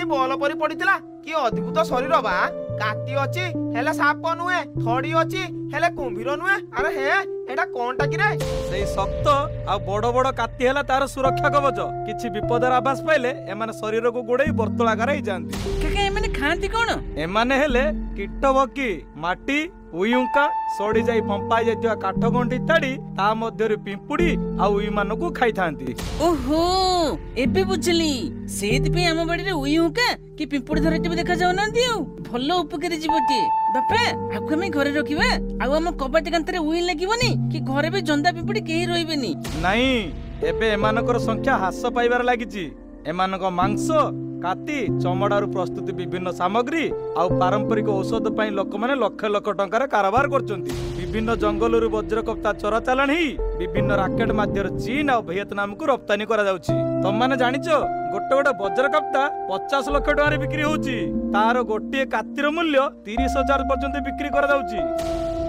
Ball परी पड़ितला कि अद्भुत शरीर बा काटी अछि हेले साप नुहे थड़ी अछि हेले कुंभीर नुहे अरे हे एटा कोनटा कि रे सेई शक्त आ बड़ बड़ काती हैला तार सुरक्षा कवच किछि विपदर आभास पाइले एमाने शरीर को गोड़े वर्तुलाकार हो जांती काका एमाने खांती कोन एमाने हेले कीटभकी माटी उइउका सड़ी जाई फंपा जाइतिवा काठ गंठी ताड़ी ता मध्यरे पिंपुड़ी आ उइ मानको खाइ थांती। ओहो एबे बुझली सेति पे हम बाड़ी रे उइउका कि पिंपुड़ी धरते भी देखा जाउ नांती भलो उपकारी जीवटी बापा आगु हम घरे रखिबा आ हम कबाटी कांतरे उइ लागिवनी कि घरे भी जंदा पिंपुड़ी केही रहिबेनी नाही एबे एमानकर संख्या ह्रास पाइबार लागिची एमानक मांस काती चमड़ारू प्रस्तुति विभिन्न सामग्री आउ पारंपरिक औषध पाई लोक माने लक्ष लक्ष टंकार कारोबार करचंती विभिन्न जंगलरू वज्रकप्ता चोरा चालान ही विभिन्न राकेट माध्यम चीन और वियतनाम को रप्तानी करा जाउची तम माने जानिचो गोटे गोटे वज्रकप्ता 50 लाख टंका बिक्री होउची तार गोटे कातीर मूल्य 30,000 पर्यंत बिक्री करा जाउची।